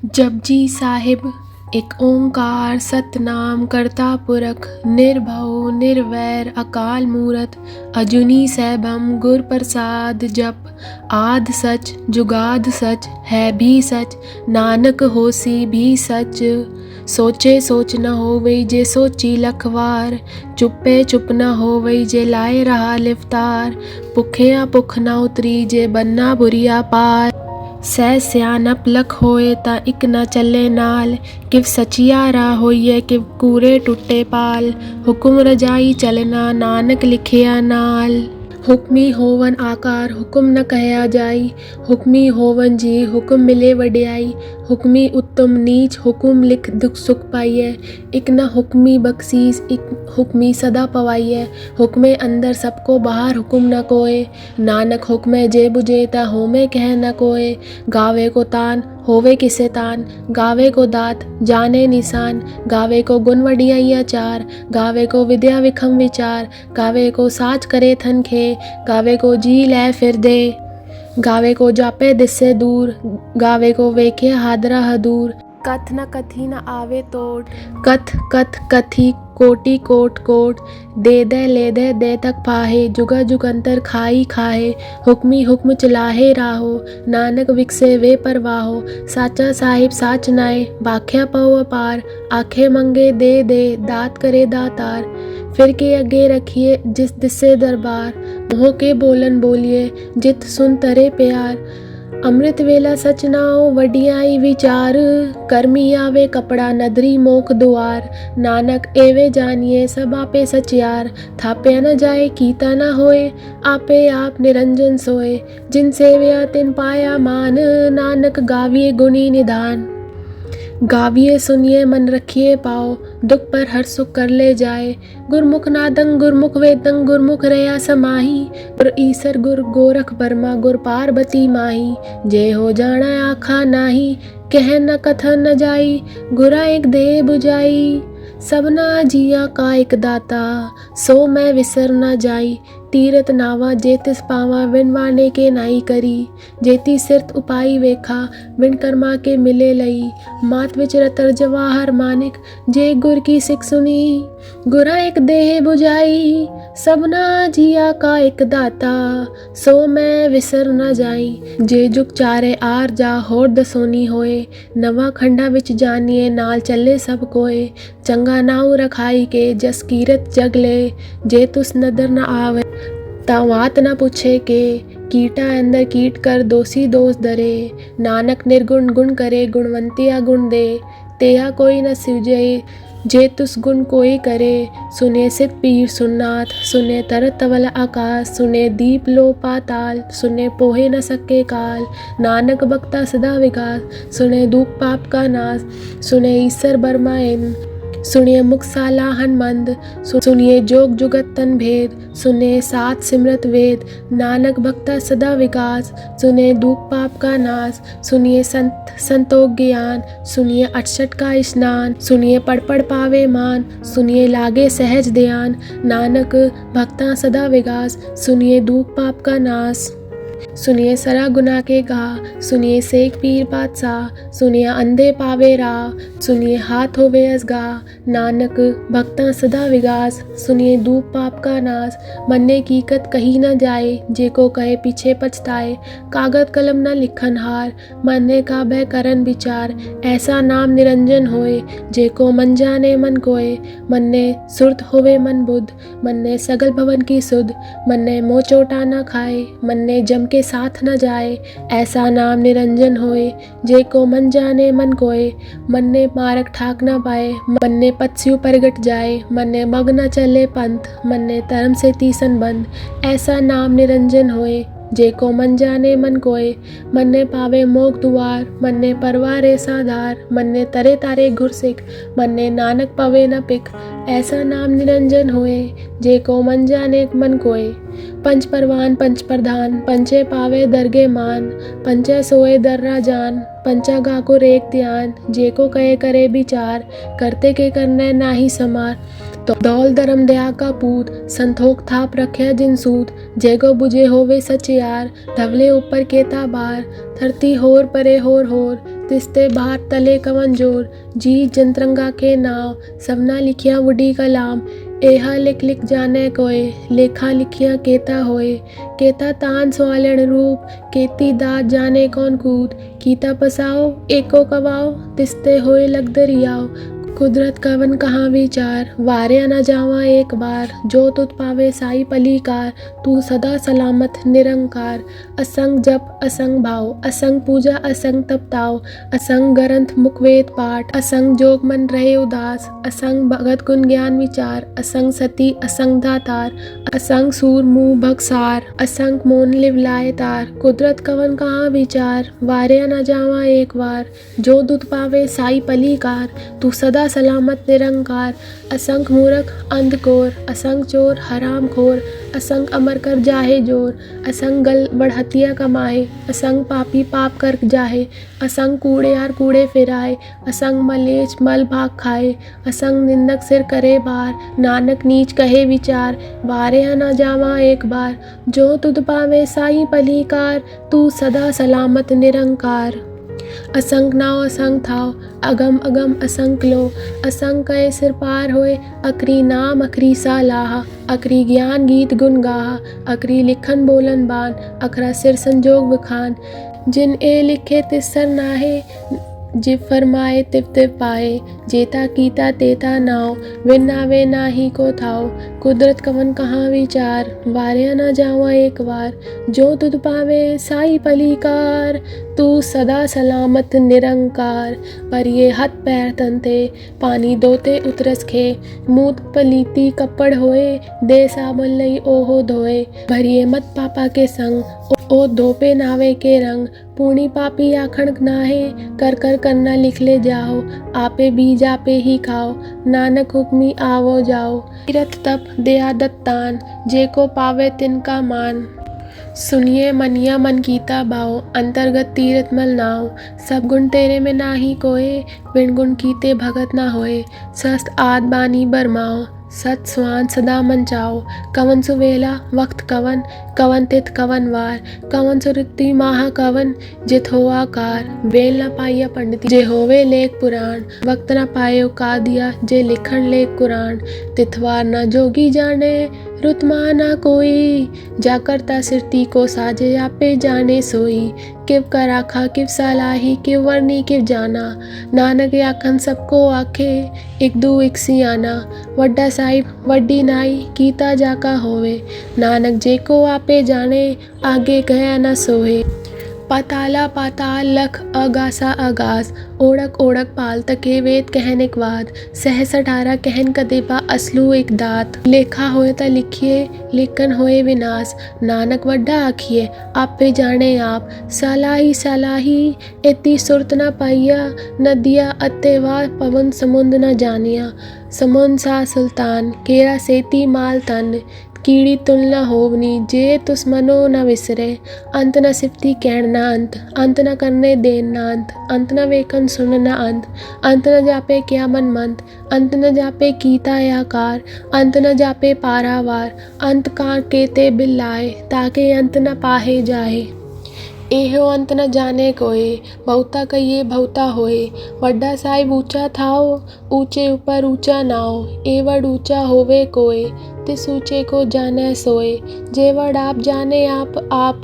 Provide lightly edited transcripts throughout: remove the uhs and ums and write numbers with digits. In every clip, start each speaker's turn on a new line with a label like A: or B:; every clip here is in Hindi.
A: जपजी साहिब एक ओंकार सतनाम करता पुरख निर्भव निर्वैर अकाल मूरत अजूनी सैभम गुर प्रसाद जप आद सच जुगाद सच है भी सच नानक होसी भी सच। सोचे सोच न होवई जे सोची लखवार चुप्पे चुप न होवई जे लाए रहा लिफ्तार भुखिया भुख न उतरी जे बन्ना बुरिया पार। सह सियानप लख होए ता इक न चले नाल किव सचियारा होइए किव कूरे टुटे पाल हुकुम रजाई चलना नानक लिखिया नाल। हुक्मी होवन आकार हुक्म न कहया जाई हुक्मी होवन जी हुक्म मिले वड्याई हुक्मी उत्तम नीच हुक्म लिख दुख सुख पाइए इक न हुक्मी बख्शीस इक हुक्मी सदा पवाइए हुक्मे अंदर सबको बाहर हुक्म न कोय नानक हुक्मे जे बुझे ता होमे कह न कोय। गावे को तान होवे किसे तान गावे को दात जाने निशान गावे को गुण वडियाइया चार गावे को विद्या विखम विचार गावे को साच करे थन खे गावे को जी लै फिर दे गावे को जापे दिस्से दूर गावे को वेखे हादरा हदूर। कथ न कथी न आवे तोट कथ कथ कथी कोटि कोट कोट दे दे ले दे दे तक पाहे जुगा जुगंतर खाई खाहे हुक्मी हुक्म चलाहे राहो नानक विकसे वे परवाहो। साचा साहिब साच नाए बाख्या पव अपार आखे मंगे दे दे दात करे दातार फिर के अगे रखिए जिस दिसे दरबार मोह के बोलन बोलिए जित सुन तरे प्यार। अमृत वेला सच नाओ वडियाई विचार कर्मी आवे कपड़ा नदरी मोख दुआर नानक एवे जानिए सब आपे सचियार थापया न जाए कीता न होए आपे आप निरंजन सोए जिन सेव्या तिन पाया मान नानक गाविए गुणी निधान। गाविए सुनिए मन रखिए पाओ दुख पर हर सुख कर ले जाए गुरमुख नादंग गुरमुख वेदंग गुरमुख रया समाही गुर ईसर गुर गोरख बर्मा गुर पार्वती माही जय हो जाना आखा नाही कह न कथन न जाई गुरा एक दे बुझाई सबना जिया का एक दाता सो मैं विसर न जाई तीरथ नावा जेतिस पावा विन वाने के नाई करी जेती सिरत उपाई वेखा विन कर्मा के मिले लई मात विच रतर जवाहर मानिक जे गुर की सिख सुनी गुरा एक देह बुझाई सबना जिया का एक दाता सो मैं विसर न जाई। जे जुग चारे आर जा होर दसोनी होए नवा खंडा विच जानिए नाल चले सब कोए चंगा नाऊ रखाई के जस कीरत जग ले जे तुस नदर न आवे तावात न पूछे के कीटा अंदर कीट कर दोषी दोष धरे नानक निर्गुण गुण करे गुणवंतिया गुण दे तेहा कोई न सिवजे जे तुस गुण कोई करे सुने सित पीर सुननाथ सुने तरत तवल आकाश सुने दीप लो पाताल सुने पोहे न सके काल नानक बक्ता सदा विकास सुने दुख पाप का नाश सुने ईसर बर्माइन सुनिए मुख सालाहन मंद सुनिए जोग जुगत तन भेद सुने सात सिमरत वेद नानक भक्ता सदा विकास सुने दुख पाप का नाश सुनिए संत संतोष ज्ञान सुनिए अठसठ का स्नान सुनिए पढ़ पढ़ पावे मान सुनिए लागे सहज ध्यान नानक भक्ता सदा विकास सुनिए दुख पाप का नाश सुनिए सरा गुना के गा सुनिए सेक पीर बादशाह सुनिए अंधे पावे राह सुनिए हाथ होवे असगा नानक भक्ता सदा विगास सुनिए दूप पाप का नाश मन्ने की कत कही न जाए जे को कहे पीछे पछताए कागज कलम न लिखन हार मन्ने का भय करन विचार ऐसा नाम निरंजन होए जे को मन जाने मन कोय मन्ने सुरत होवे मन बुद्ध मन्ने सगल भवन की सुध मन्ने मोह चोटा न खाए मन्ने जम के साथ न जाए ऐसा नाम निरंजन होए जे को मन जाने मन कोय मन्ने मारक ठाक न पाए मन्ने पत्स्यु परगट जाए मन्ने मग न चले पंथ मन्ने धर्म से तीसन बंद ऐसा नाम निरंजन होए जे को मन जाने मन कोय मन्ने पावे मोग दुआर मन्ने परवारे साधार मन्ने तरे तारे घुरसिक मन्ने नानक पवे न पिक ऐसा नाम निरंजन होए जे को मन जाने मन कोय। पंच परवान पंच प्रधान पंचे पावे दरगे मान पंचे सोए दर्रा जान पंचा गाकुर एक ध्यान जे को कहे करे विचार करते के करने नाही समार दौल धर्म दया का पूत संतोख थाप रखे जिन सूत। जैगो बुझे होवे सच यार धवले ऊपर केता बार। धरती होर परे होर तिस्ते बाहर तले कवन जोर। जी जंतरंगा के नाव सबना लिखिया वुडी कलाम। एहा लिख लिख जाने कोय लेखा लिखिया केता होए। केता तान स्वालन रूप केती दात जाने कौन कूद। कीता पसाओ एको कवाओ तिस्ते होए लग दरियाओ। कुदरत कवन कहाँ विचार वारे न जावा एक बार। जो तुत पावे साई पलीकार तू सदा सलामत निरंकार। असंग जप असंग भाव असंग पूजा असंग तपताओ। असंग ग्रंथ मुखवेद पाठ असंग जोग मन रहे उदास। असंग भगत गुण ज्ञान विचार असंग सती असंग दातार। असंग सूर मुँह भगसार असंग मोन लिवलाए तार। कुदरत कवन कहाँ विचार वारे न जावा एक बार। जो तुत पावे साई पलीकार तू सदा सलामत निरंकार। असंख मूर्ख अंधकोर असंग चोर हराम खोर। असंग अमर कर जाहे जोर असंग गल बढ़हतिया कमाए। असंग पापी पाप कर जाहे असंग कूड़ेयार कूड़े फिराए। असंग मलेच मल भाग खाए असंग निंदक सिर करे बार। नानक नीच कहे विचार वारे न जावा एक बार। जो तुद पावे साई पलीकार तू सदा सलामत निरंकार। असंग नाव असंग थाव अगम अगम असंग लो। असंग कहे सिर पार होए अकरी नाम अकरी सालाहा। अकरी ज्ञान गीत गुन गाहा अकरी लिखन बोलन बान। अखरा सिर संजोग बखान जिन ए लिखे तिसर नाहे। जिव फरमाए तिव तिव पाए जेता कीता तेता नाव। विन नावे नाही को थाओ कुदरत कवन कहाँ विचार वारे न जावा एक बार। जो तुद पावे साई पलीकार तू सदा सलामत निरंकार। पर ये हाथ पैर तनते पानी दोते उतरस खे। मूत पलीती कपड़ होए दे साबुन लई ओहो धोए। भरिए मत पापा के संग ओ धोपे नावे के रंग। पूर्णी पापी आखण नाहे कर कर करना लिख ले जाओ। आपे बीज आपे ही खाओ नानक हुक्मी आवो जाओ। तीरथ तप दया दत्तान जे को पावे तिनका मान। सुनिए मनिया मन कीता बाओ अंतर्गत तीरथ मल नाव। सब गुण तेरे में नाही कोए बिन गुण कीते भगत ना होए। सस्त आद बानी बरमाओ सत स्वान सदा मन चाओ। कवन सुवेला वक्त कवन कवन तिथ कवन वार। कवन सुरति माह कवन जित हो आकार। बेल न पाइया पंडिती जे होवे लेख पुराण। वक्त न पायो का दिया जे लिखण लेख कुरान। तिथवार न जोगी जाने रुतमा ना कोई। जा करता सिरती को साजे आपे जाने सोई। किव कर आखा किव सलाही किव वर्णी किव जाना। नानक आखन सबको आखे एक दू एक सियाना। वड्डा साहिब वड्डी नाई कीता जाका होवे। नानक जे को आपे जाने आगे गया न सोहे। पाताला पाताल लख अगासा अगास। ओढ़क ओढ़क पाल तके वेद कहनिक वाद। सहस 18 कहन कदेपा असलू एक दात। लेखा होए ता लिखिए लेखन होए विनाश। नानक वड्डा आखिए आप पे जाने आप। सलाही सलाही इतनी सुरत न पाइया। नदिया अत्तेवा पवन समुंद न जानिया। समुंद सा सुल्तान केरा सेती माल तन। कीड़ी तुलना होवनी जे तुस मनो न विसरे। अंत न सिफती कहण न अंत। अंत न करने देन न अंत। अंत न वेखन सुन न अंत। अंत न जापे क्या मन मंत। अंत न जापे कीता आकार। अंत न जापे पारावार। अंत का केते बिल्लाए ताके अंत न पाहे जाए। एहो अंत न जाने कोए बहुता कहिए बहुता होए। वड्डा साहिब ऊंचा थाओ ऊंचे ऊपर ऊंचा नाओ। एवड ऊंचा होवे कोए तिस ऊंचे को जाने सोए। जेवड आप जाने आप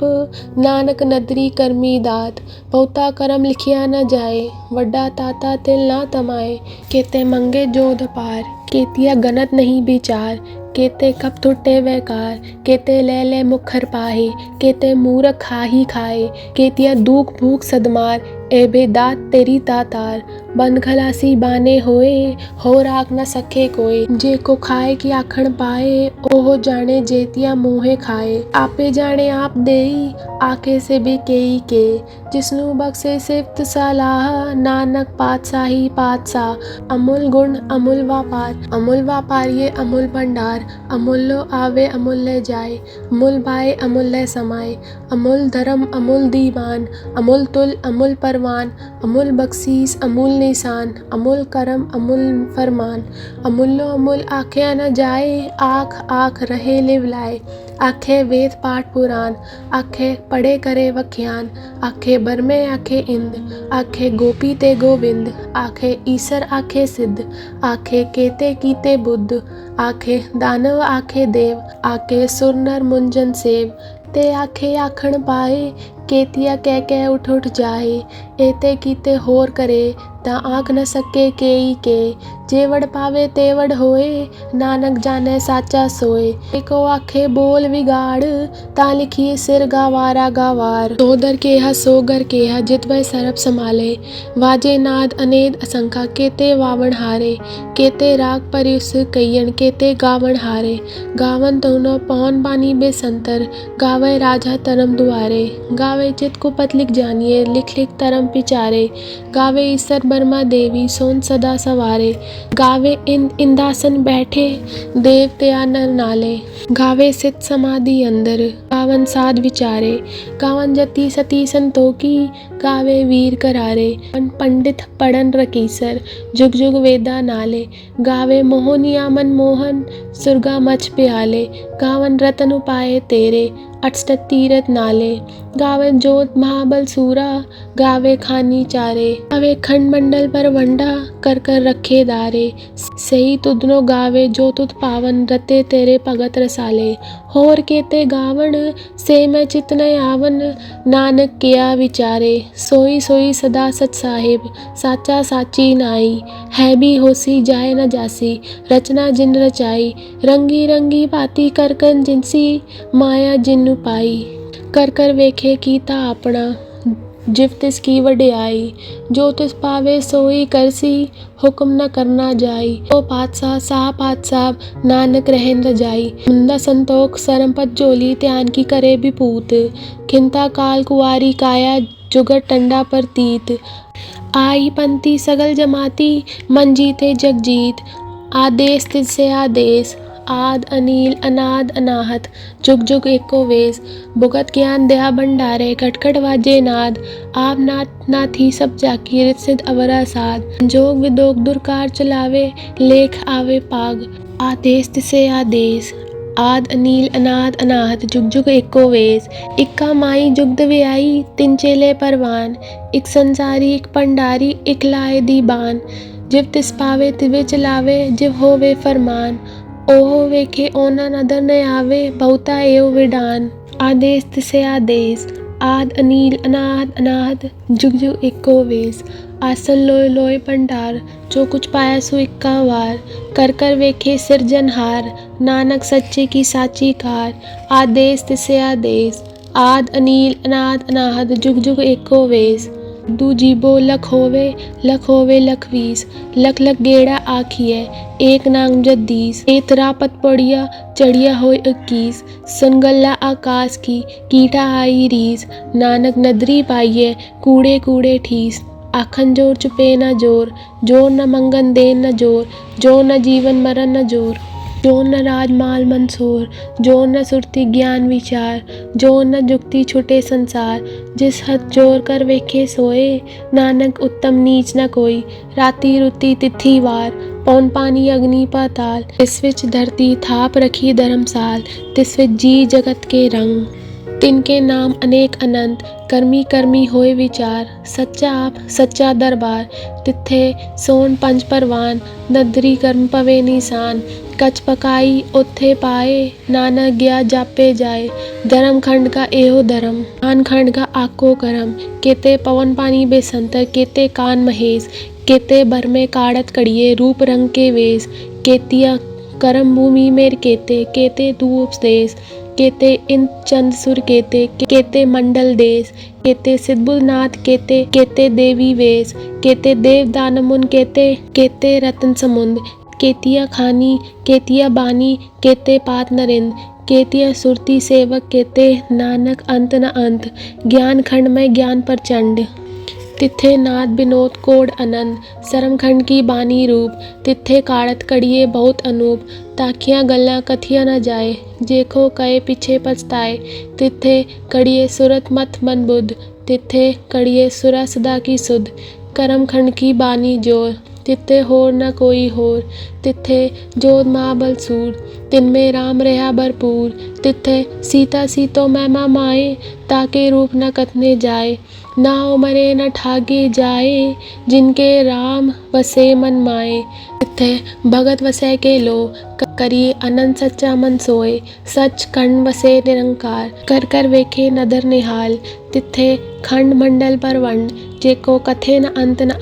A: नानक नदरी करमी दात। बहुता करम लिखिया न जाए वड्डा ताता तिल ना तमाए। केते मंगे जोध पार केतिया गनत नहीं विचार। केते कप टूटे वैकार केते ले ले मुखर पाहे। केते मूरख खा ही खाए केतिया दूख भूख सदमार। एबे दात तेरी तातार बंद खलासी बाने होए। हो राख न सके कोई जे को खाए की आखण पाए। ओहो जाने जेतिया मुँहे खाए। आपे जाने आप देई आके से भी केई के। जिसनु बख्शे सिफ्त सलाह नानक पातशाही पातशाह। अमूल गुण अमूल वा पात अमूल व्यापारिये अमूल भंडार, अमूल्यो आवे अमूल्य जाए, अमूल भाए अमूल्य समाए, अमूल धर्म अमूल दीवान, अमूल तुल अमूल परवान, अमूल बख्शीस अमूल निशान, अमूल करम अमूल फरमान, अमूल्यो अमूल आखे न जाए, आँख आँख रहे लिवलाए, आखे वेद पाठ पुराण, आखे पढ़े करे वख्यान, आखे बरमे आखे इंद, आखे गोपी ते गोविंद, आखे ईसर आखे सिद्ध, आखे केते कीते बुद्ध, आखे दानव आखे देव, आखे सुर नर मुंजन सेव, ते आखे आखण पाए, केतिया कह उठ उठ जाए, एते कीते होर करे, ता आँख न सके केई के, जेवड़ पावे तेवड़ होए, नानक जाने साचा सोए, एको आखे बोल विगाड़, ता लिखिए सिर गावारा गावार, तो दर केहा सो गर केहा जित वह सरप संभाले, वाजे नाद अनेद असंखा केते वावण हारे, केते राग परिस कयन केते गावण हारे, गावन तोनो पौन बानी बेसंतर, गावे राजा तरम दुआरे, गावे चित को पत लिख जानिए लिख लिख तरम पिचारे, गावे ईसर बर्मा देवी सोन सदा सवारे, गावे इंदासन बैठे देवते नर नाले, गावे सित समाधि अंदर, गावन साध विचारे, गावन जति सती संतोखी, गावे वीर करारे, पंडित पढ़न रकीसर, जुग जुग वेदा नाले, गावे मोहनिया मन मोहन, सुरगा मच प्याले, गावन रतन उपाय तेरे, अष्ट तीरथ नाले, गावे जोत महाबल सूरा, गावे खानी चारे, गावे खंड मंडल पर वंडा, कर कर रखे दारे, सही तुदनो गावे जो तुद पावन, रते तेरे भगत रसाले, होर केते गावण, से मैं चित न आवन, नानक किया विचारे, सोई सोई सदा सच साहिब, साचा साची नाई, है भी होसी जाए न जासी, रचना जिन रचाई, रंगी रंगी बाती कर कन जिनसी, माया जिन पाई, कर कर वेखे कीता अपना, जिव तिस की वड्याई, जो तिस पावे सोई करसी, हुक्म न करना जाई, ओ पातशाह साह पातशाह नानक रहन रजाई, मुंदा संतोख सरमपत जोली त्यान की करे विपूत, खिंता काल कुआरी काया जुगत टंडा पर तीत, आई पंथी सगल जमाती, मन जीते जग जीत, आदेश तिससे आदेश, आद अनील अनाद अनाहत, जुग जुग एको वेश, भुगत ज्ञान दया भंडारे, खटखट वाजे नाद, आप नाथ नाथी सब जाकी, रित सिद्ध अवरा साध, जोग विदोग दुर्कार चलावे, लेख आवे पाग, आदेश तिसे आदेश, आद अनील अनाद अनाहत, जुग जुग एको वेश, इक्का माई जुगद व्याई, तिन चेले परवान, इक संसारी इक पंडारी, इक लाए दीबान, जिव तिस पावे तिवे चलावे, जिव होवे फरमान, ओहो वेखे ओना नदर न आवे, बहुता एव विडान, आदेश तिसे आदेश, आद अनील अनाद अनाहत, जुग जुग एको वेश, आसन लोय लोय भंडार, जो कुछ पाया सो इक्का वार, कर कर वेखे सिरजनहार, नानक सच्चे की साची कार, आदेश तिसे आदेश, आद अनील अनाद अनाहत, जुग जुग एको वेश, दू जीबो लख होवे लख वीस, लख लख गेड़ा आखिए, एक नांग जद्दीस, एतरा पत पड़िया चढ़िया होय 21, सुनगल्ला आकाश की कीटा आई रीस, नानक नदरी पाइये कूड़े कूड़े ठीस, आखन जोर चुपे न जोर, जोर न मंगन देन न जोर, जोर न जीवन मरण न जोर, जोर न राज माल मंसोर, जोर न सुरति ज्ञान विचार, जोर न जुक्ति छुटे संसार, जिस हद जोर कर वेखे सोए, नानक उत्तम नीच न कोई, राति रुति तिथि वार, पौन पानी अग्नि पाताल, तिस विच धरती थाप रखी धर्मसाल, तिस विच जी जगत के रंग, तिनके नाम अनेक अनंत, कर्मी कर्मी होए विचार, सच्चा आप सच्चा दरबार, तिथे सोन पंच परवान, नदरी कर्म पवे निशान, कच पकाई ओथे पाए, नानक गया जापे जाए, धर्म खंड का एहो धर्म, कान खंड का आको करम, केते पवन पानी बेसंतर, केते कान महेश, केते भर में काड़त कड़िए, रूप रंग के वेश, केतिया करम भूमि मेर केते, केते तू उपदेश, केते इन चंद सुर केते, केते मंडल देश, केते सिद्धबुलनाथ केते, केते देवी वेश, केते देव दानमुन केते, केते रतन समुंद, केतिया खानी, केतिया बानी, केते पात नरिंद, केतिया सुरती सेवक केते, नानक अंत न अंत, ज्ञान खंड में ज्ञान प्रचंड, तिथे नाद विनोद कोड अनंत, सरमखंड की बानी रूप, तिथे काढ़त कड़िए बहुत अनूप, ताकियां गल्ला कथिया न जाए, जेको कहे पीछे पछताए, तिथे कड़िए सुरत मत मन बुध, तिथे कड़िए सुरा सदा की सुध, करमखंड की बानी जोर, तिथे होर न कोई होर, तिथे जोध महाबल सूर, तिनमें राम रहा भरपूर, तिथे सीता सीतो महिमा माए, ताके रूप न कथने जाए, ना उमरे न ठागे जाए, जिनके राम वसे मन माए, तिथे भगत वसै के लो, करिए अनंत सच्चा मन सोए, सच खंड वसे निरंकार, कर कर वेखे नदर निहाल, तिथे खंड मंडल परवंड, जेको कथे न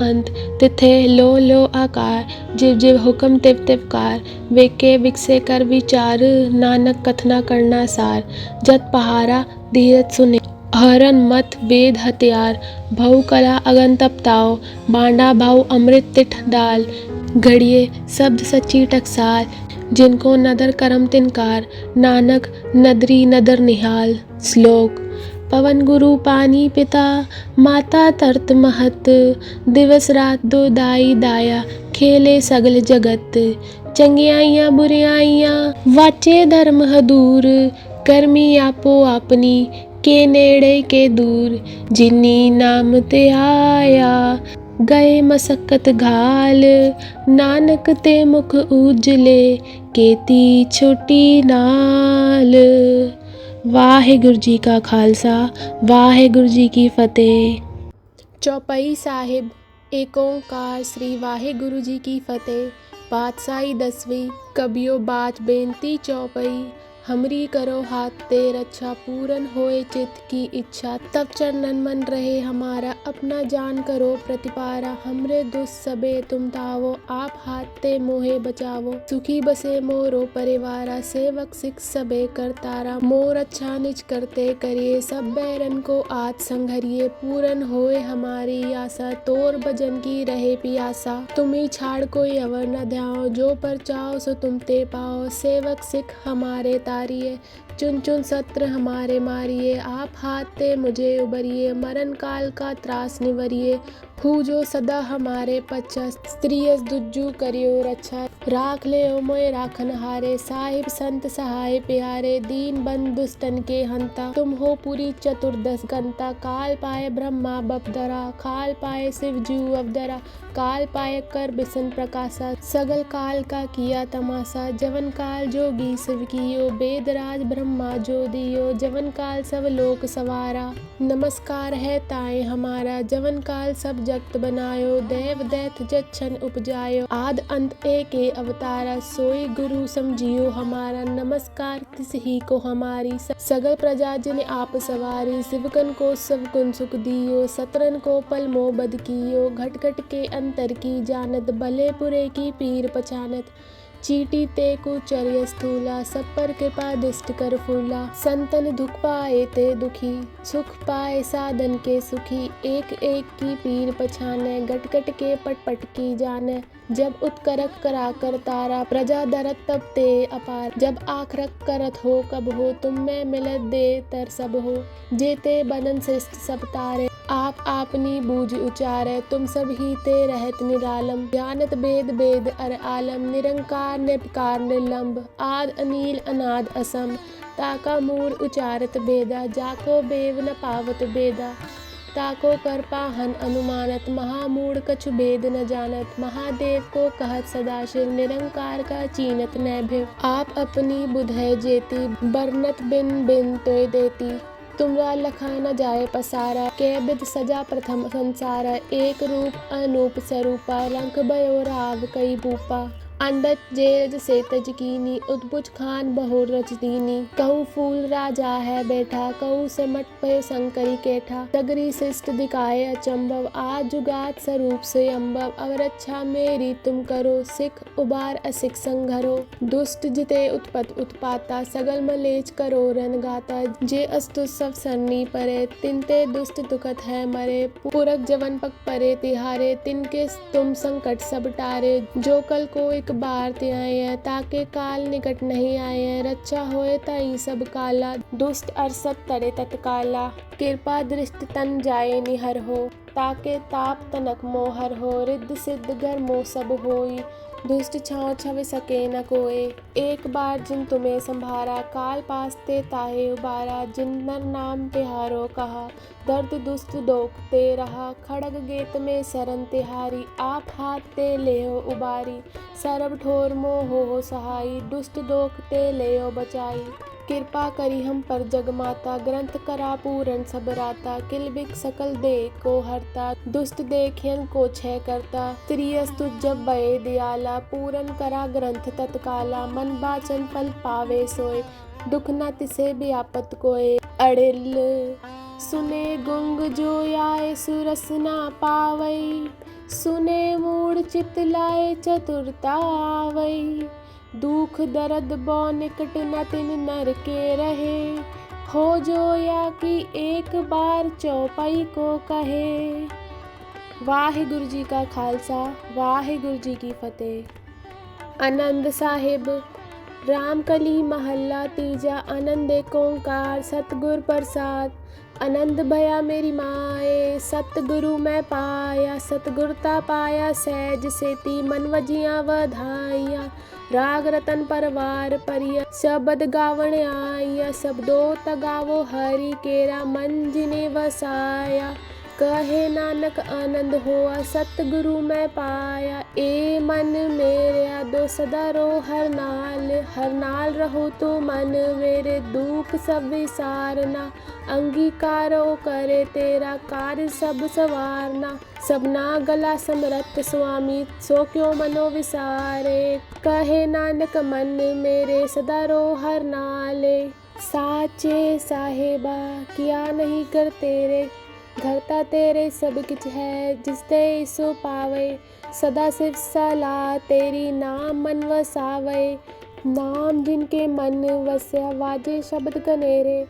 A: अंत, तिथे लो आकार, जिव जिव हुक्म तिव तिवकार, वेके विकसे कर विचार, नानक कथना करना सार, जत पहारा धीरज सुने, हरन मत वेद हथियार, भऊ कला अगन तपताओ, बांडा भाऊ अमृत तिठ डाल, घड़िए शब्द सच्ची टकसाल, जिनको नदर करम तिनकार, नानक नदरी नदर निहाल। श्लोक। पवन गुरु पानी पिता, माता तरत महत, दिवस रात दो दाई दाया, खेले सगल जगत, चंगियाइयां बुरियाइयां वाचे धर्म हदूर, कर्मी आपो आपनी के नेड़े के दूर, जिन्नी नाम ते आया गए मसक्कत घाल, नानक ते मुख उजले केती छोटी नाल। वाहिगुरु जी का खालसा, वाहिगुरु जी की फतेह। चौपाई साहिब। एक ओंकार श्री वाहिगुरु जी की फतेह। पातशाही 10वीं। कबियो बात बेनती चौपाई। हमरी करो हाथ ते रक्षा, पूरन होए चित्त की इच्छा, तब चरणन मन रहे हमारा, अपना जान करो प्रतिपारा, हमरे दुष्ट सबे तुम तावो, आप हाथ ते मोहे बचावो, सुखी बसे मोरो परिवारा, सेवक सिख सबे करतारा, मोर अच्छा निज करते करिए, सब बैरन को आज संघरिए, पूरन होए हमारी आशा, तोर भजन की रहे पियासा, तुम्ही छाड़ कोई अवर न ध्याओ, जो पर चाहो सो तुम ते पाओ, सेवक सिख हमारे तारिये, चुन चुन सत्र हमारे मारिए, आप हाथ ते मुझे उबरिए, मरण काल का त्रास निवरिए, जो सदा हमारे पच्चा, स्त्रियस दुज्जू करियो रक्षा, राख ले ओ मोय राखन हारे, साहिब संत सहाय प्यारे, दीन बंद दुष्टन के हंता, तुम हो पूरी चतुर्दश गंता, काल पाए ब्रह्मा बपदरा, काल पाए शिव जू अवदरा, काल पाए कर बिसन प्रकाशा, सगल काल का किया तमाशा, जवन काल जोगी शिव कियो, वेदराज ब्रह्मा जो दियो, जवन काल सब लोक सवारा, नमस्कार है ताए हमारा, जवन काल सब जगत बनायो, देव दैत जच्छन उपजायो, आद अंत एक अवतारा, सोई गुरु समझियो हमारा, नमस्कार तिस ही को हमारी, सगल प्रजा जिन आप सवारी, शिवकन को सब गुण सुख दियो, सतरन को पल मोह बद कियो, घट घट के अंतर की जानत, भले बुरे की पीर पहचानत, चीटी ते कुचर्य स्थूला, सब पर कृपा दृष्ट कर फूला, संतन दुख पाए ते दुखी, सुख पाए साधन के सुखी, एक एक की पीर पछाने, गट गट के पट पट की जाने, जब उत्करक करा कर तारा, प्रजा दरत तब ते अपार, जब आखरक करत हो कब हो, तुम में मिलत दे तर सब हो, जेते बनन श्रेष्ठ सब तारे, आप आपनी बूझ उचारे, तुम सब ही ते रहत निरालम, जानत वेद वेद अर आलम, निरंकार निर्विकार निर्लंब, आद अनील अनाद असम, ताका मूर उचारत बेदा, जाको बेव न पावत बेदा, ताको कर पाहन अनुमानत, महामूढ़ कछु भेद न जानत, महादेव को कहत सदाशिव, निरंकार का चीनत न भिव, आप अपनी बुध है जेती, बरनत बिन बिन तोय देती, तुमरा लखा न जाए पसारा, के बिद सजा प्रथम संसारा, एक रूप अनूप स्वरूपा, रंग भयो राव कई भूपा, अंडत जेरज से तज कीनी, उद्भुज खान बहुर रच दीनी, कहूँ फूल राजा है बैठा, कहूँ सिमट पयो शंकरी केठा, सगरी शिष्ट दिखाए अचंभव, आज जुगात स्वरूप से अम्बव, अब रक्षा मेरी तुम करो, सिख उबार असिख संघरो, दुष्ट जिते उत्पत उत्पाता, सगल मलेच करो रन गाता, जे अस्तु सब सरनी परे, तिनते दुष्ट दुखत है मरे, पुरख जवन पक परे तिहारे, तिनके तुम संकट सब टारे, जो कल को एक बार ते आए हैं, ताके काल निकट नहीं आए हैं, रक्षा होए ताई सब काला, दुष्ट अरसत तरे तत्काला, कृपा दृष्ट तन जाए निहर हो, ताके ताप तनक मोहर हो, रिद्ध सिद्ध घर मोह सब होई, दुष्ट छाँव छवि सके न कोय। एक बार जिन तुम्हें संभारा, काल पास ते ताहे उबारा, जिन नर नाम तिहारो कहा, दर्द दुष्ट दोख ते रहा, खड़ग गेत में सरन तिहारी, आप हाथ ते लेहो उबारी, सरब ठोर मोह हो सहाई, दुष्ट दोख ते लेहो बचाई। कृपा करी हम पर जगमाता, ग्रंथ करा पूरन सब राता, किल बिक सकल दे को हरता, दुष्ट देखियन को छय करता, त्रियस्तु जब बये दयाला, पूरन करा ग्रंथ तत्काला, मन बाचन फल पावे सोय, दुख न तिसे व्यापत कोय। अड़िल सुने गुंग जो आए सुरस ना पावई, सुने मूढ़ चित लाए चतुरता आवई, दुख दर्द बो निकट न तिन नर के रहे, हो जो या कि एक बार चौपाई को कहे। वाहिगुरु जी का खालसा, वाहिगुरु जी की फतेह। आनंद साहिब रामकली महल्ला तीजा। आनंद एक ओंकार सतगुर प्रसाद, आनंद भया मेरी माए, सतगुरु मैं पाया, सतगुरता पाया सहज सेती, मन वजिया वधाइया, राग रतन परवार परिया, शब्द गावण आइया, शब्दों तगावो हरि केरा, मन जिने वसाया, कहे नानक आनंद होआ, सतगुरु मैं पाया। ए मन मेरे दो सदा रो हर नाल रहो तो मन मेरे, दुख सब विसारना, अंगीकारो करे तेरा कार्य सब सवारना, सबना गला समरथ स्वामी, सो क्यों मनो विसारे, कहे नानक मन मेरे सदा रो हर नाले। साचे साहेबा किया नहीं कर तेरे, घरता तेरे सब किछ है, जिस दे सो पावे, सदा सिर्फ सलाह तेरी, नाम मन वसावे, नाम जिनके मन वस्या, वाजे शब्द कनेरे,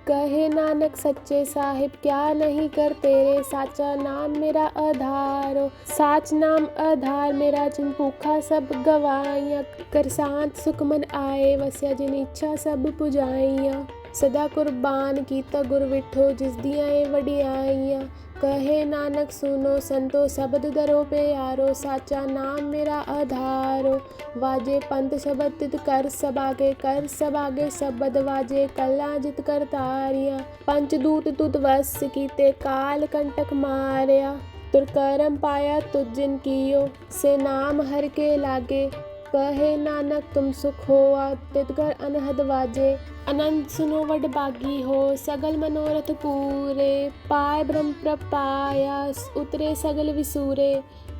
A: कहे नानक सच्चे साहिब क्या नहीं कर तेरे, साचा नाम मेरा आधारो, साच नाम आधार मेरा, जिन भूखा सब गवाइया, कर शांत सुख मन आए वस्या, जिन इच्छा सब पुजाइया, सदा कुर्बान कीता गुर विठो, जिस दियाए वडियाइया, कहे नानक सुनो संतो, शब्द दरो पे यारो, साचा नाम मेरा आधारो, वाजे पंथ शब्द तित कर सबागे, कर सबागे शब्द वाजे, कला जित कर तारिया, पंचदूत तुद वश कीते, काल कंटक मारया, तुर करम पाया तुझ जिन कियो, से नाम हर के लागे, कहे नानक तुम सुख होआ, तितकर अनहद वाजे, अनंत सुनो वड बागी हो, सगल मनोरथ पूरे, पाए ब्रह्म प्रपाया, उतरे सगल विसूरे,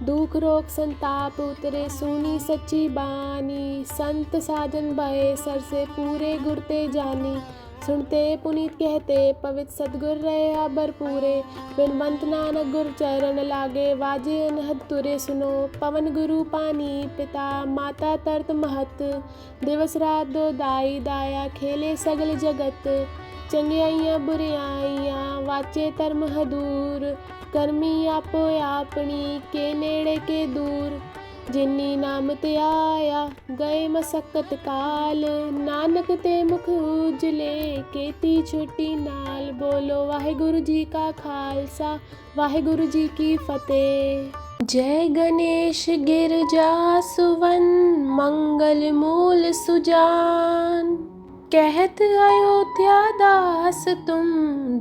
A: दुख रोग संताप उतरे, सुनी सच्ची बानी, संत साजन भये सर से, पूरे गुरते जानी, सुनते पुनीत कहते, पवित्र सतगुर रहे अबर पूरे, बिनवंत नानक गुर चरण लागे, वाजे अनहद तुरे सुनो, पवन गुरु पानी पिता, माता तरत महत, दिवस रात दो दाई दाया, खेले सगल जगत, चंगियाइयां बुरियाइयां, वाचे धर्म हदूर, कर्मी आपो आपनी, के नेड़े के दूर, जिन्नी नाम ते आया, गए मसक्कत काल, नानक ते मुख उजले, केती छोटी नाल, बोलो वाहिगुरु जी का खालसा, वाहिगुरु जी की फतेह। जय गणेश गिरजा सुवन, मंगल मूल सुजान, कहत अयोध्या दास तुम,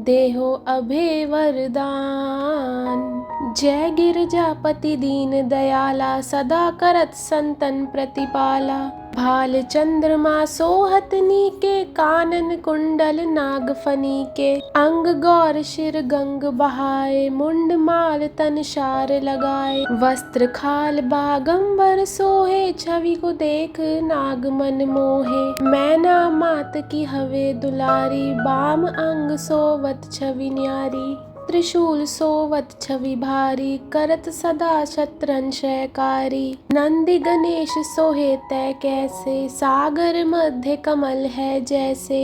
A: देहो अभय वरदान, जय गिरजापति दीन दयाला, सदा करत संतन प्रतिपाला, भाल चंद्रमा सोहतनी के, कानन कुंडल नागफनी के, अंग गौर शिर गंग बहाए, मुंड माल तन शार लगाए, वस्त्र खाल बागंबर सोहे, छवि को देख नाग मन मोहे, मैना मात की हवे दुलारी, बाम अंग सोवत छवि न्यारी, त्रिशूल सोवत छवि भारी, करत सदा शत्रंशयकारी, नंदी गणेश सोहे तय कैसे, सागर मध्य कमल है जैसे,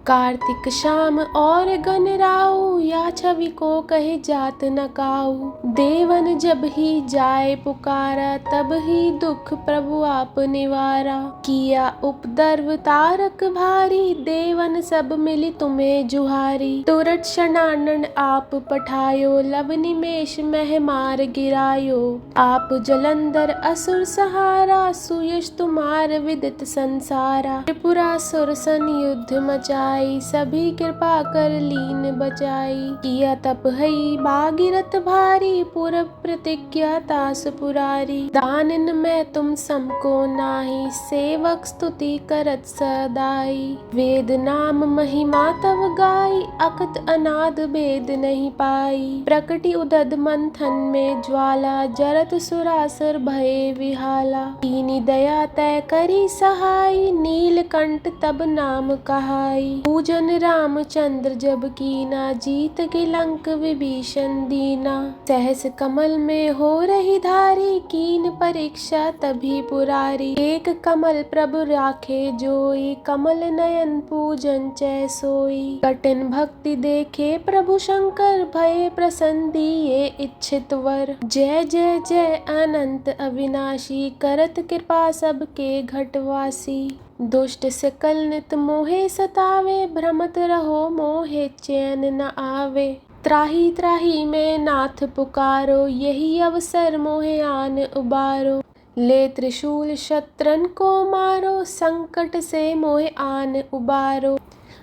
A: कार्तिक शाम और गन राऊ, या छवि को कहे जात न काऊ। देवन जब ही जाए पुकारा, तब ही दुख प्रभु आप निवारा। किया उपद्रव तारक भारी, देवन सब मिली तुम्हें जुहारी। तुरत शनानन आप पठायो, लब निमेष मह मार गिरायो। आप जलंधर असुर सहारा, सुयश तुम्हार विदित संसारा। त्रिपुरासुर सन युद्ध मचाई, सभी कृपा कर लीन बचाई। किया तप हई भागीरथ भारी, पूरब प्रतिज्ञा तास पुरारी। दानिन में तुम समको नाही, सेवक स्तुति करत सदाई। वेद नाम महिमा तव गाई, अकत अनाद भेद नहीं पाई। प्रकटि उदद मंथन में ज्वाला, जरत सुरासुर भये विहाला। कीनी दया तय करी सहाई, नीलकंठ तब नाम कहाई। पूजन रामचंद्र जब कीना, जीत के लंक विभीषण दीना। सहस कमल में हो रही धारी, कीन परीक्षा तभी पुरारी। एक कमल प्रभु राखे जोई, कमल नयन पूजन चै सोई। कठिन भक्ति देखे प्रभु शंकर, भये प्रसन्न दिए इच्छित वर। जय जय जय अनंत अविनाशी, करत कृपा सबके घटवासी। दुष्ट सकल नित मोहे सतावे, भ्रमत रहो मोहे चैन न आवे। त्राही त्राही में नाथ पुकारो, यही अवसर मोहे आन उबारो। ले त्रिशूल शत्रन को मारो, संकट से मोहे आन उबारो।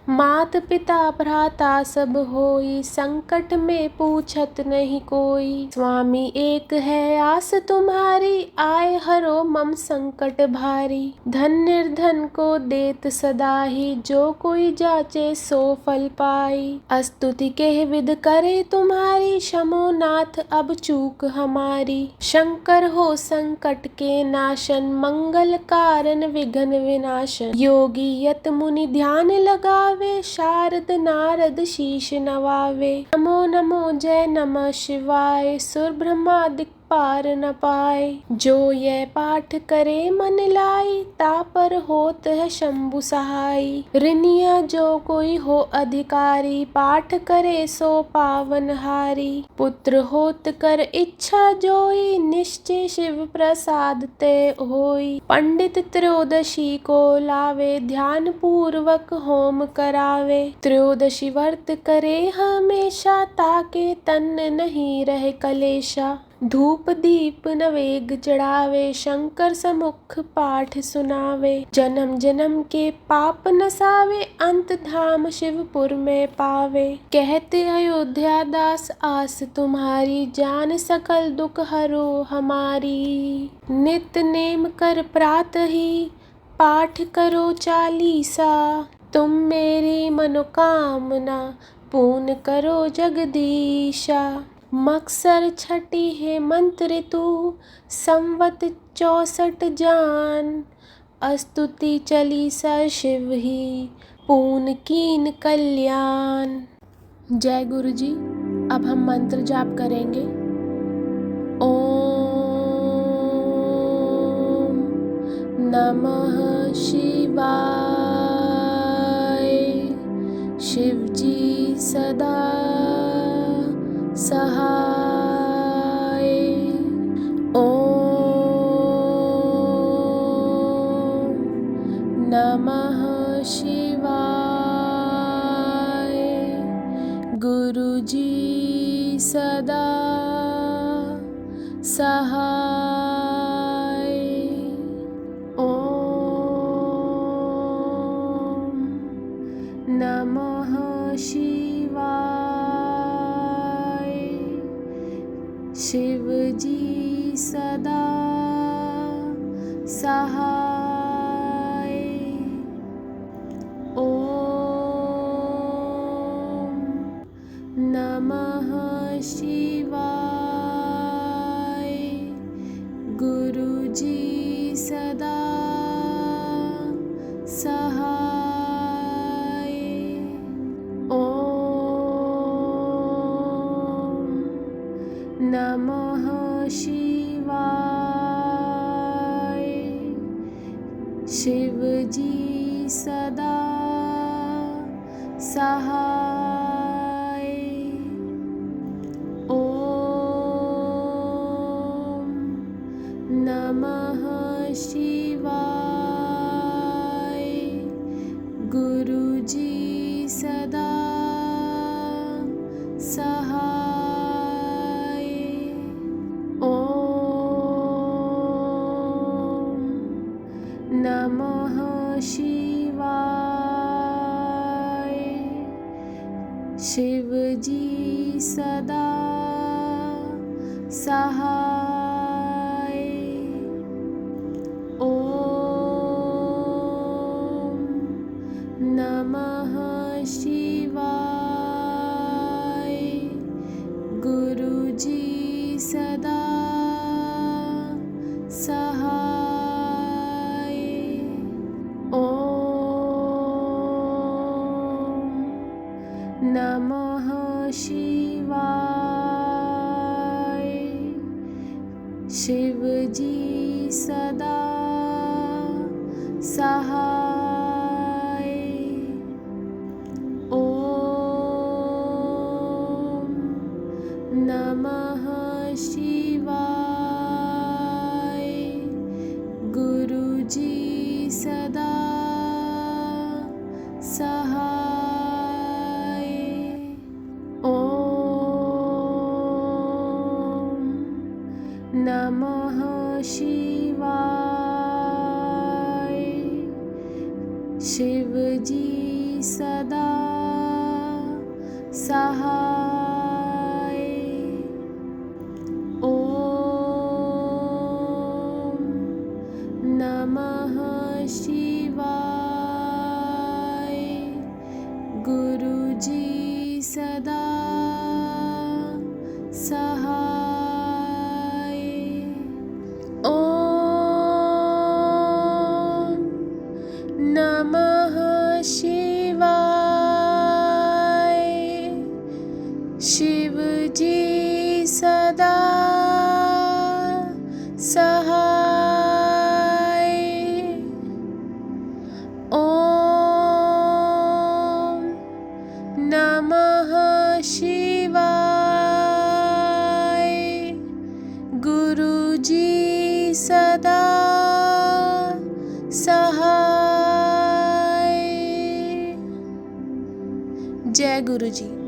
A: मात पिता भ्राता सब होई, संकट में पूछत नहीं कोई। स्वामी एक है आस तुम्हारी, आए हरो मम संकट भारी। धन निर्धन को देत सदा ही, जो कोई जाचे सो फल पाई। स्तुति के विध करे तुम्हारी, क्षमो नाथ अब चूक हमारी। शंकर हो संकट के नाशन, मंगल कारण विघ्न विनाशन। योगी यत मुनि ध्यान लगावे, शारद नारद शीश नवावे। नमो नमो जय नमः शिवाय, सुर ब्रह्मादिक पार न पाए। जो यह पाठ करे मन लाई, तापर होत है शंभु सहाई। ऋनिया जो कोई हो अधिकारी, पाठ करे सो पावन हारी। पुत्र होत कर इच्छा जोई, निश्चय शिव प्रसाद ते होई। पंडित त्रयोदशी को लावे, ध्यान पूर्वक होम करावे। त्रयोदशी व्रत करे हमेशा, ताके तन नहीं रहे कलेशा। धूप दीप नवेग चढ़ावे, शंकर समुख पाठ सुनावे। जन्म जन्म के पाप नसावे, अंत धाम शिवपुर में पावे। कहते अयोध्या दास आस तुम्हारी, जान सकल दुख हरो हमारी। नित्य नेम कर प्रातः ही, पाठ करो चालीसा। तुम मेरी मनोकामना, पूर्ण करो जगदीशा। मक्सर छठी है मंत्र तू, संवत 64 जान। स्तुति चालीसा शिव ही, पूर्ण कीन कल्याण। जय गुरु जी। अब हम मंत्र जाप करेंगे। ओम नमः शिवाय। शिव जी सदा सहाय। ओम नमः शिवाय। गुरु जी सदा सहाय। ओम नमः शिवाय। शिव जी सदा सहाय। ओम नमः शिवाय। गुरु जी सदा सहाय। ओम नमः शिवाय। शिव जी सदा सहाय। ओम नमः शिवाय। गुरुजी सदा सहाय। ओम नमः शिवाय। शिवजी सदा सहाय। ओम नमः शिवाय। गुरुजी सदा सहाय। ओम नमः शिवाय। शिवजी सदा सहाय। ओम नमः शिवाय। गुरुजी सदा सहाय। ओम नमः शिवाय। शिवजी सदा सहाय। ओम नमः शिवाय। गुरुजी सदा सहाय। ओम नमः शिवाय। शिवजी सदा सहाय। ओम नमः शिवाय। गुरुजी सदा सहाय। जय गुरुजी।